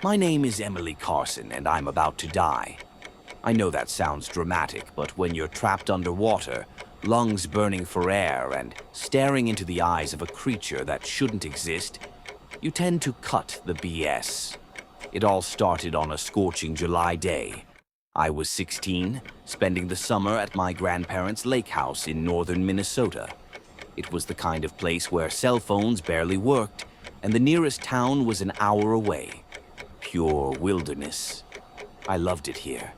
My name is Emily Carson, and I'm about to die. I know that sounds dramatic, but when you're trapped underwater, lungs burning for air, and staring into the eyes of a creature that shouldn't exist, you tend to cut the BS. It all started on a scorching July day. I was 16, spending the summer at my grandparents' lake house in northern Minnesota. It was the kind of place where cell phones barely worked, and the nearest town was an hour away. Pure wilderness. I loved it here.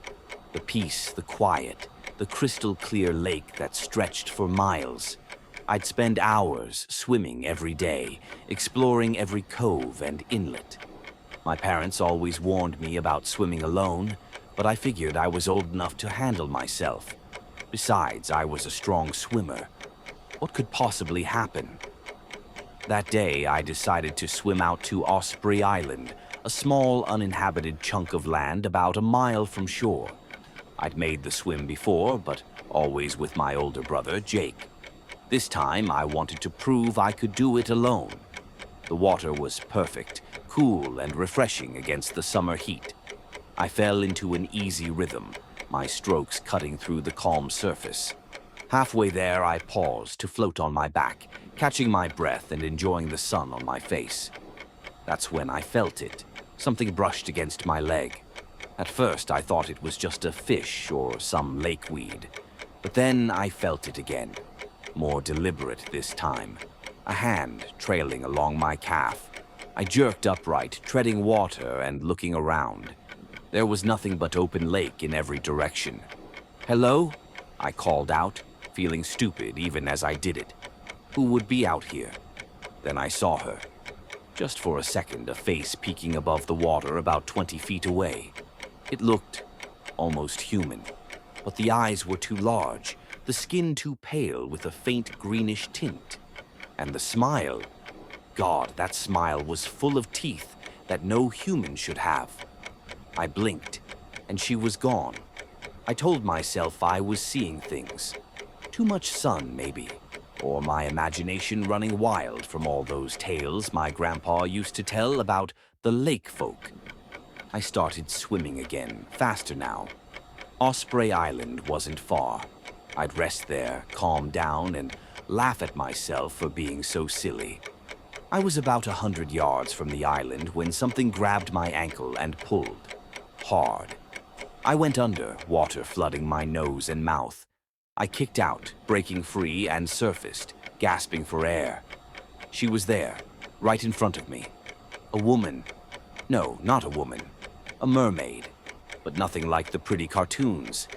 The peace, the quiet, the crystal clear lake that stretched for miles. I'd spend hours swimming every day, exploring every cove and inlet. My parents always warned me about swimming alone, but I figured I was old enough to handle myself. Besides, I was a strong swimmer. What could possibly happen? That day, I decided to swim out to Osprey Island, a small uninhabited chunk of land about a mile from shore. I'd made the swim before, but always with my older brother, Jake. This time, I wanted to prove I could do it alone. The water was perfect, cool and refreshing against the summer heat. I fell into an easy rhythm, my strokes cutting through the calm surface. Halfway there, I paused to float on my back, catching my breath and enjoying the sun on my face. That's when I felt it. Something brushed against my leg. At first, I thought it was just a fish or some lake weed. But then I felt it again. More deliberate this time. A hand trailing along my calf. I jerked upright, treading water and looking around. There was nothing but open lake in every direction. "Hello?" I called out, feeling stupid even as I did it. Who would be out here? Then I saw her. Just for a second, a face peeking above the water about 20 feet away. It looked almost human, but the eyes were too large, the skin too pale with a faint greenish tint. And the smile, God, that smile was full of teeth that no human should have. I blinked, and she was gone. I told myself I was seeing things. Too much sun, maybe. Or my imagination running wild from all those tales my grandpa used to tell about the lake folk. I started swimming again, faster now. Osprey Island wasn't far. I'd rest there, calm down, and laugh at myself for being so silly. I was about 100 yards from the island when something grabbed my ankle and pulled. Hard. I went under, water flooding my nose and mouth. I kicked out, breaking free, and surfaced, gasping for air. She was there, right in front of me. A woman. No, not a woman. A mermaid. But nothing like the pretty cartoons.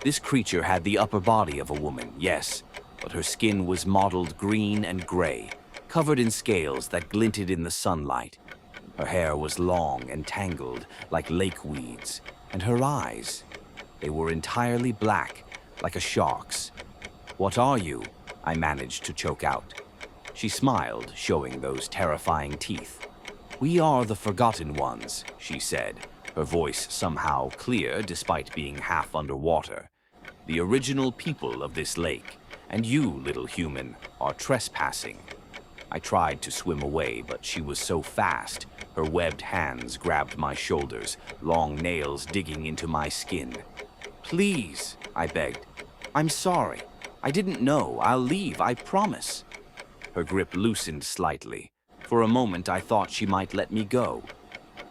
This creature had the upper body of a woman, yes, but her skin was mottled green and gray, covered in scales that glinted in the sunlight. Her hair was long and tangled, like lake weeds, and her eyes, they were entirely black, like a shark's. "What are you?" I managed to choke out. She smiled, showing those terrifying teeth. "We are the forgotten ones," she said, her voice somehow clear despite being half underwater. "The original people of this lake, and you, little human, are trespassing." I tried to swim away, but she was so fast. Her webbed hands grabbed my shoulders, long nails digging into my skin. "Please," I begged. "I'm sorry. I didn't know. I'll leave, I promise." Her grip loosened slightly. For a moment, I thought she might let me go.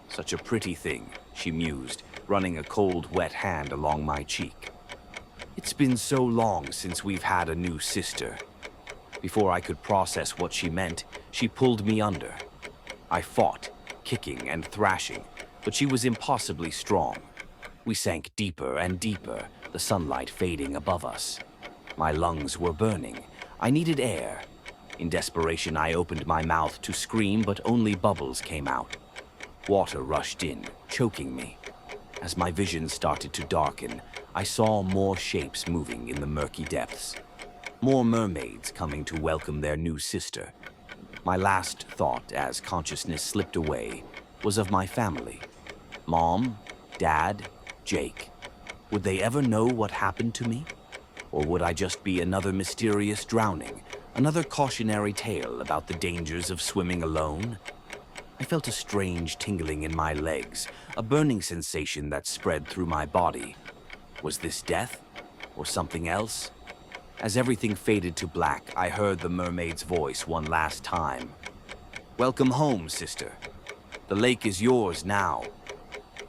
"Such a pretty thing," she mused, running a cold, wet hand along my cheek. "It's been so long since we've had a new sister." Before I could process what she meant, she pulled me under. I fought, kicking and thrashing, but she was impossibly strong. We sank deeper and deeper, the sunlight fading above us. My lungs were burning. I needed air. In desperation, I opened my mouth to scream, but only bubbles came out. Water rushed in, choking me. As my vision started to darken, I saw more shapes moving in the murky depths. More mermaids coming to welcome their new sister. My last thought, as consciousness slipped away, was of my family. Mom, Dad, Jake. Would they ever know what happened to me? Or would I just be another mysterious drowning, another cautionary tale about the dangers of swimming alone? I felt a strange tingling in my legs, a burning sensation that spread through my body. Was this death? Or something else? As everything faded to black, I heard the mermaid's voice one last time. "Welcome home, sister. The lake is yours now."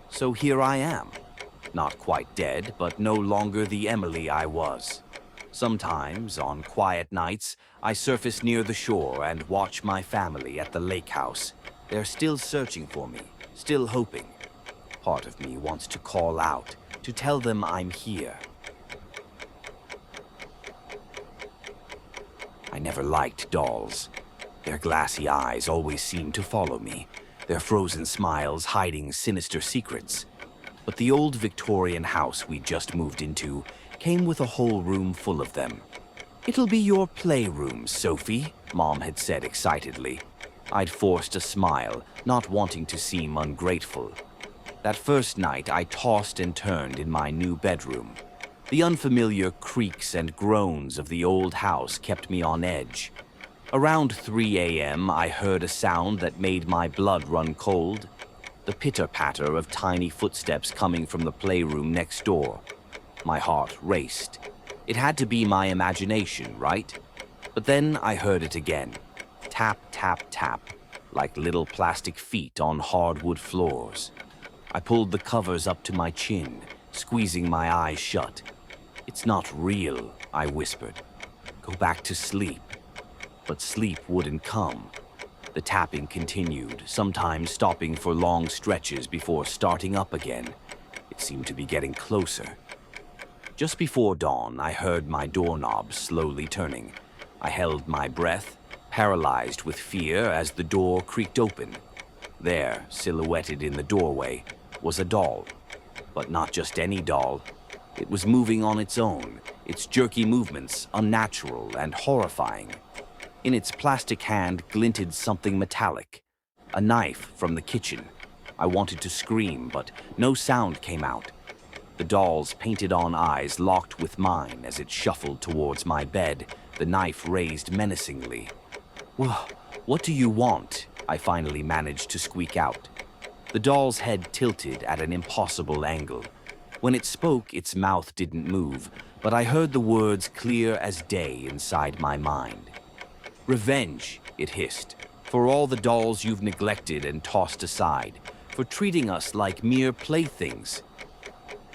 So here I am. Not quite dead, but no longer the Emily I was. Sometimes, on quiet nights, I surface near the shore and watch my family at the lake house. They're still searching for me, still hoping. Part of me wants to call out, to tell them I'm here. I never liked dolls. Their glassy eyes always seemed to follow me, their frozen smiles hiding sinister secrets. But the old Victorian house we just moved into came with a whole room full of them. "It'll be your playroom, Sophie," Mom had said excitedly. I'd forced a smile, not wanting to seem ungrateful. That first night, I tossed and turned in my new bedroom. The unfamiliar creaks and groans of the old house kept me on edge. Around 3 a.m., I heard a sound that made my blood run cold. The pitter-patter of tiny footsteps coming from the playroom next door. My heart raced. It had to be my imagination, right? But then I heard it again. Tap, tap, tap, like little plastic feet on hardwood floors. I pulled the covers up to my chin, squeezing my eyes shut. "It's not real," I whispered. "Go back to sleep." But sleep wouldn't come. The tapping continued, sometimes stopping for long stretches before starting up again. It seemed to be getting closer. Just before dawn, I heard my doorknob slowly turning. I held my breath, paralyzed with fear as the door creaked open. There, silhouetted in the doorway, was a doll. But not just any doll. It was moving on its own, its jerky movements unnatural and horrifying. In its plastic hand glinted something metallic. A knife from the kitchen. I wanted to scream, but no sound came out. The doll's painted-on eyes locked with mine as it shuffled towards my bed, the knife raised menacingly. "What do you want?" I finally managed to squeak out. The doll's head tilted at an impossible angle. When it spoke, its mouth didn't move, but I heard the words clear as day inside my mind. "Revenge," it hissed, "for all the dolls you've neglected and tossed aside, for treating us like mere playthings."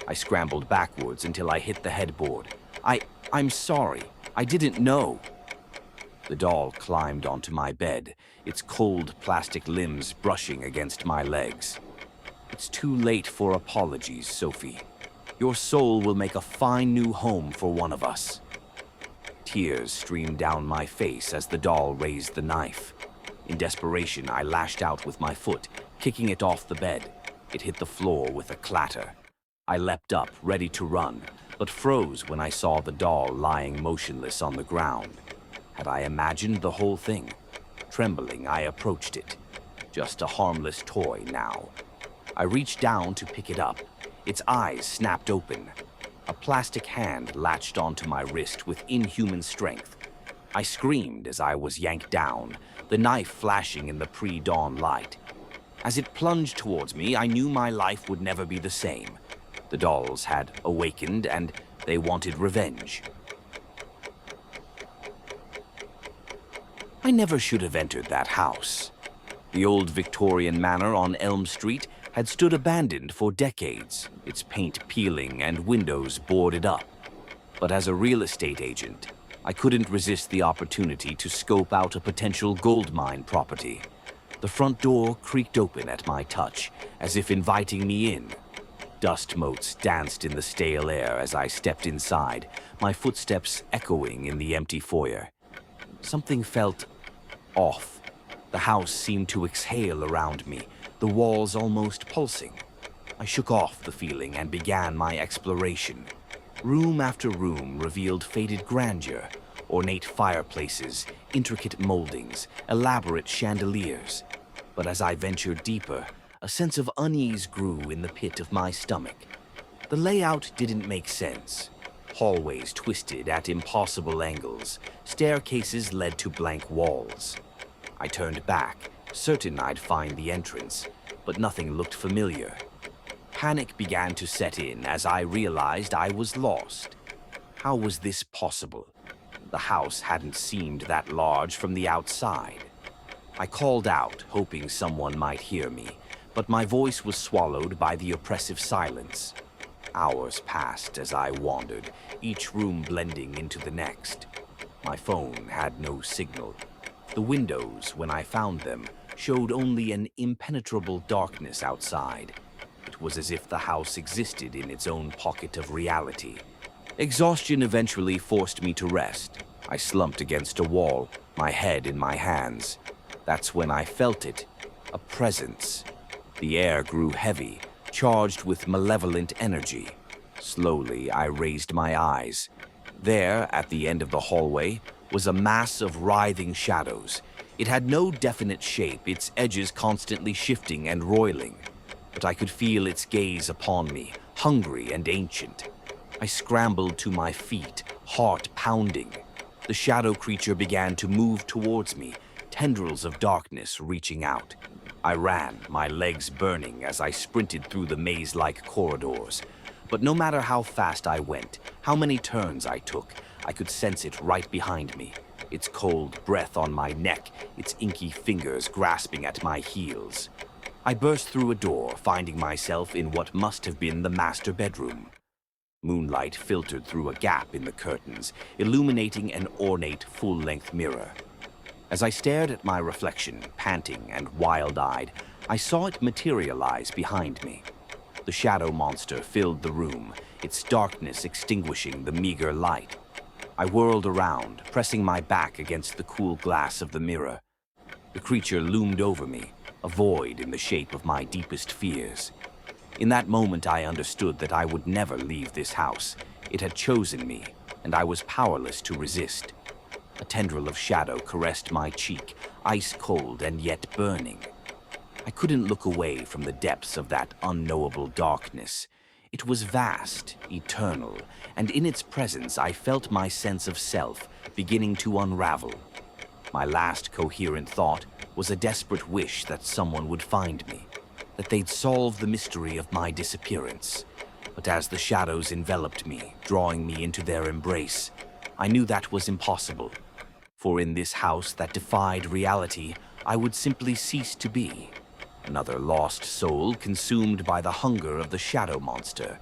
I scrambled backwards until I hit the headboard. I'm sorry. I didn't know." The doll climbed onto my bed, its cold plastic limbs brushing against my legs. "It's too late for apologies, Sophie. Your soul will make a fine new home for one of us." Tears streamed down my face as the doll raised the knife. In desperation, I lashed out with my foot, kicking it off the bed. It hit the floor with a clatter. I leapt up, ready to run, but froze when I saw the doll lying motionless on the ground. Had I imagined the whole thing? Trembling, I approached it. Just a harmless toy now. I reached down to pick it up. Its eyes snapped open. A plastic hand latched onto my wrist with inhuman strength. I screamed as I was yanked down, the knife flashing in the pre-dawn light. As it plunged towards me, I knew my life would never be the same. The dolls had awakened, and they wanted revenge. I never should have entered that house. The old Victorian manor on Elm Street had stood abandoned for decades, its paint peeling and windows boarded up. But as a real estate agent, I couldn't resist the opportunity to scope out a potential gold mine property. The front door creaked open at my touch, as if inviting me in. Dust motes danced in the stale air as I stepped inside, my footsteps echoing in the empty foyer. Something felt off. The house seemed to exhale around me, the walls almost pulsing. I shook off the feeling and began my exploration. Room after room revealed faded grandeur, ornate fireplaces, intricate moldings, elaborate chandeliers. But as I ventured deeper, a sense of unease grew in the pit of my stomach. The layout didn't make sense. Hallways twisted at impossible angles. Staircases led to blank walls. I turned back, certain I'd find the entrance, but nothing looked familiar. Panic began to set in as I realized I was lost. How was this possible? The house hadn't seemed that large from the outside. I called out, hoping someone might hear me, but my voice was swallowed by the oppressive silence. Hours passed as I wandered, each room blending into the next. My phone had no signal. The windows, when I found them, showed only an impenetrable darkness outside. It was as if the house existed in its own pocket of reality. Exhaustion eventually forced me to rest. I slumped against a wall, my head in my hands. That's when I felt it, a presence. The air grew heavy, charged with malevolent energy. Slowly, I raised my eyes. There, at the end of the hallway, was a mass of writhing shadows. It had no definite shape, its edges constantly shifting and roiling. But I could feel its gaze upon me, hungry and ancient. I scrambled to my feet, heart pounding. The shadow creature began to move towards me, tendrils of darkness reaching out. I ran, my legs burning as I sprinted through the maze-like corridors. But no matter how fast I went, how many turns I took, I could sense it right behind me. Its cold breath on my neck, its inky fingers grasping at my heels. I burst through a door, finding myself in what must have been the master bedroom. Moonlight filtered through a gap in the curtains, illuminating an ornate full-length mirror. As I stared at my reflection, panting and wild-eyed, I saw it materialize behind me. The shadow monster filled the room, its darkness extinguishing the meager light. I whirled around, pressing my back against the cool glass of the mirror. The creature loomed over me, a void in the shape of my deepest fears. In that moment, I understood that I would never leave this house. It had chosen me, and I was powerless to resist. A tendril of shadow caressed my cheek, ice cold and yet burning. I couldn't look away from the depths of that unknowable darkness. It was vast, eternal, and in its presence I felt my sense of self beginning to unravel. My last coherent thought was a desperate wish that someone would find me, that they'd solve the mystery of my disappearance. But as the shadows enveloped me, drawing me into their embrace, I knew that was impossible. For in this house that defied reality, I would simply cease to be. Another lost soul consumed by the hunger of the shadow monster.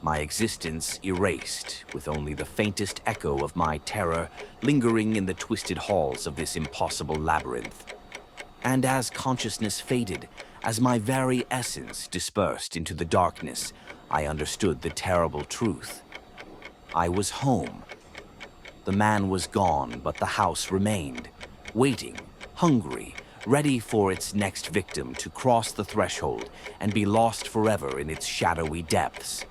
My existence erased, with only the faintest echo of my terror lingering in the twisted halls of this impossible labyrinth. And as consciousness faded, as my very essence dispersed into the darkness, I understood the terrible truth. I was home. The man was gone, but the house remained, waiting, hungry, ready for its next victim to cross the threshold and be lost forever in its shadowy depths.